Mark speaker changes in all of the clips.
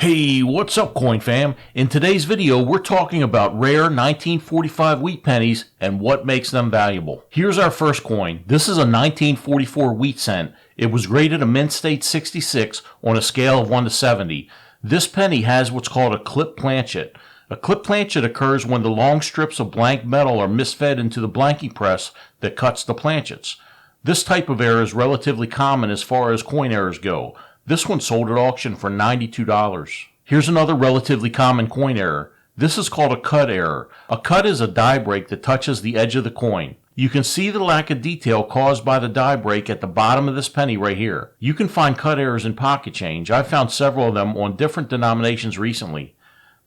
Speaker 1: Hey, what's up, Coin Fam? In today's video, we're talking about rare 1945 wheat pennies and what makes them valuable. Here's our first coin. This is a 1944 wheat cent. It was graded a mint state 66 on a scale of 1 to 70. This penny has what's called a clip planchet. A clip planchet occurs when the long strips of blank metal are misfed into the blanking press that cuts the planchets. This type of error is relatively common as far as coin errors go. This one sold at auction for $92. Here's another relatively common coin error. This is called a cut error. A cut is a die break that touches the edge of the coin. You can see the lack of detail caused by the die break at the bottom of this penny right here. You can find cut errors in pocket change. I've found several of them on different denominations recently.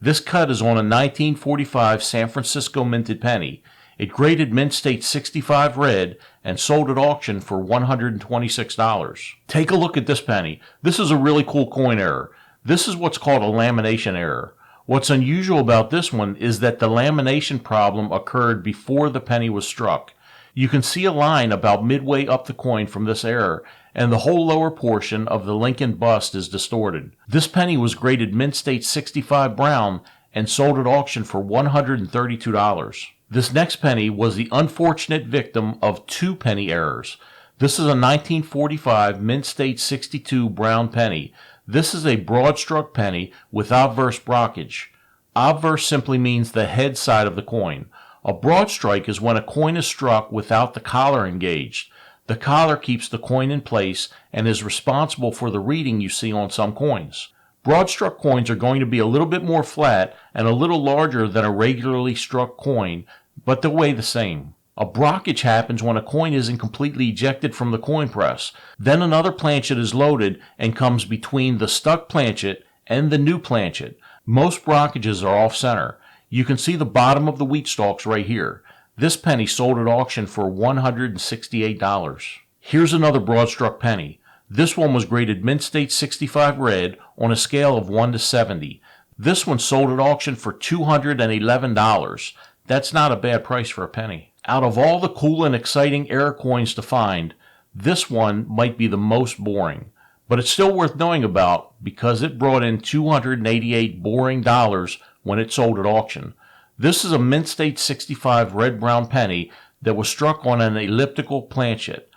Speaker 1: This cut is on a 1945 San Francisco minted penny. It graded mint state 65 red and sold at auction for $126. Take a look at this penny. This is a really cool coin error. This is what's called a lamination error. What's unusual about this one is that the lamination problem occurred before the penny was struck. You can see a line about midway up the coin from this error, and the whole lower portion of the Lincoln bust is distorted. This penny was graded mint state 65 brown and sold at auction for $132. This next penny was the unfortunate victim of two penny errors. This is a 1945 mint state 62 brown penny. This is a broad struck penny with obverse brockage. Obverse simply means the head side of the coin. A broad strike is when a coin is struck without the collar engaged. The collar keeps the coin in place and is responsible for the reading you see on some coins. Broad struck coins are going to be a little bit more flat and a little larger than a regularly struck coin, but they weigh the same. A brockage happens when a coin isn't completely ejected from the coin press. Then another planchet is loaded and comes between the stuck planchet and the new planchet. Most brockages are off center. You can see the bottom of the wheat stalks right here. This penny sold at auction for $168. Here's another broad struck penny. This one was graded mint state 65 red on a scale of 1 to 70. This one sold at auction for $211. That's not a bad price for a penny. Out of all the cool and exciting error coins to find, this one might be the most boring. But it's still worth knowing about because it brought in $288 boring dollars when it sold at auction. This is a mint state 65 red-brown penny that was struck on an elliptical planchet.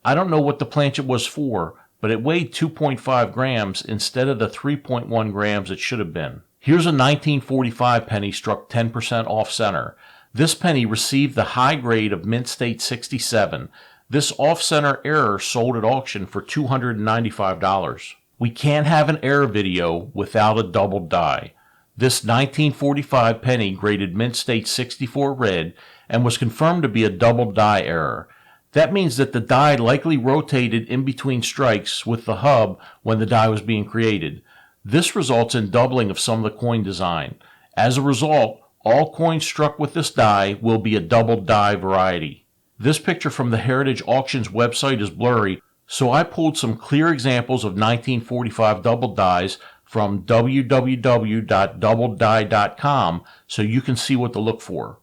Speaker 1: I don't know what the planchet was for, but it weighed 2.5 grams instead of the 3.1 grams it should have been. Here's a 1945 penny struck 10% off center. This penny received the high grade of mint state 67. This off-center error sold at auction for $295. We can't have an error video without a double die. This 1945 penny graded mint state 64 red and was confirmed to be a double die error. That means that the die likely rotated in between strikes with the hub when the die was being created. This results in doubling of some of the coin design. As a result, all coins struck with this die will be a double die variety. This picture from the Heritage Auctions website is blurry, so I pulled some clear examples of 1945 double dies from www.doubledie.com so you can see what to look for.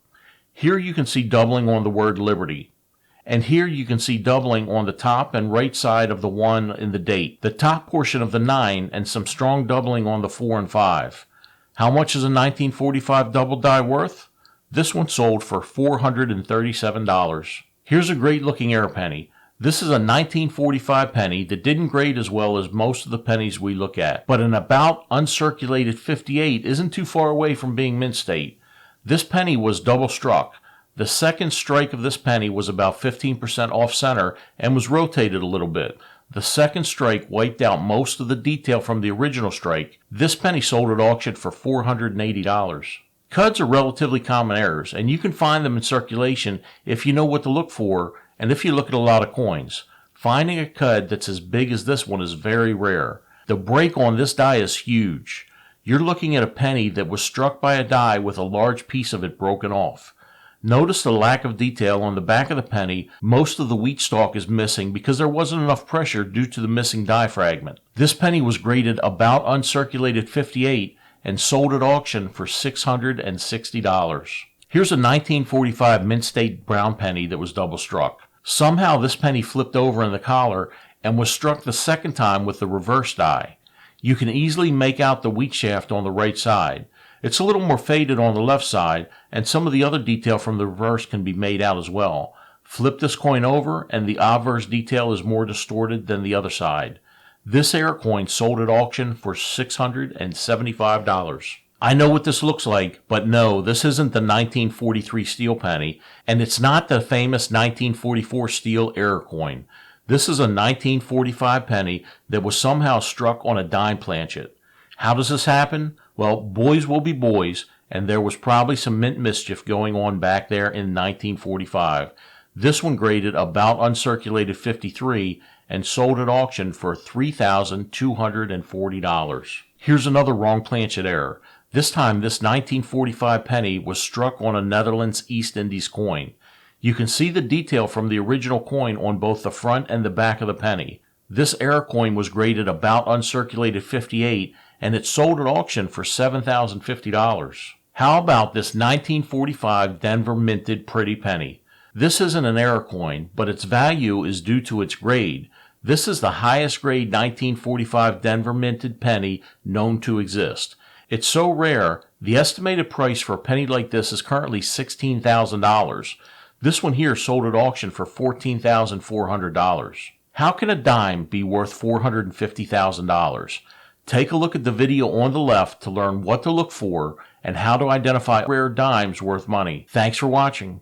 Speaker 1: Here you can see doubling on the word Liberty. And here you can see doubling on the top and right side of the 1 in the date, the top portion of the 9, and some strong doubling on the 4 and 5. How much is a 1945 double die worth? This one sold for $437. Here's a great looking error penny. This is a 1945 penny that didn't grade as well as most of the pennies we look at, but an about uncirculated 58 isn't too far away from being mint state. This penny was double struck. The second strike of this penny was about 15% off center and was rotated a little bit. The second strike wiped out most of the detail from the original strike. This penny sold at auction for $480. Cuds are relatively common errors, and you can find them in circulation if you know what to look for and if you look at a lot of coins. Finding a cud that's as big as this one is very rare. The break on this die is huge. You're looking at a penny that was struck by a die with a large piece of it broken off. Notice the lack of detail on the back of the penny. Most of the wheat stalk is missing because there wasn't enough pressure due to the missing die fragment. This penny was graded about uncirculated 58 and sold at auction for $660. Here's a 1945 mint state brown penny that was double struck. Somehow this penny flipped over in the collar and was struck the second time with the reverse die. You can easily make out the wheat shaft on the right side. It's a little more faded on the left side, and some of the other detail from the reverse can be made out as well. Flip this coin over, and the obverse detail is more distorted than the other side. This error coin sold at auction for $675. I know what this looks like, but no, this isn't the 1943 steel penny, and it's not the famous 1944 steel error coin. This is a 1945 penny that was somehow struck on a dime planchet. How does this happen? Well, boys will be boys, and there was probably some mint mischief going on back there in 1945. This one graded about uncirculated 53 and sold at auction for $3,240. Here's another wrong planchet error. This time, this 1945 penny was struck on a Netherlands East Indies coin. You can see the detail from the original coin on both the front and the back of the penny. This error coin was graded about uncirculated 58, and it sold at auction for $7,050. How about this 1945 Denver minted pretty penny? This isn't an error coin, but its value is due to its grade. This is the highest grade 1945 Denver minted penny known to exist. It's so rare, the estimated price for a penny like this is currently $16,000. This one here sold at auction for $14,400. How can a dime be worth $450,000? Take a look at the video on the left to learn what to look for and how to identify rare dimes worth money. Thanks for watching.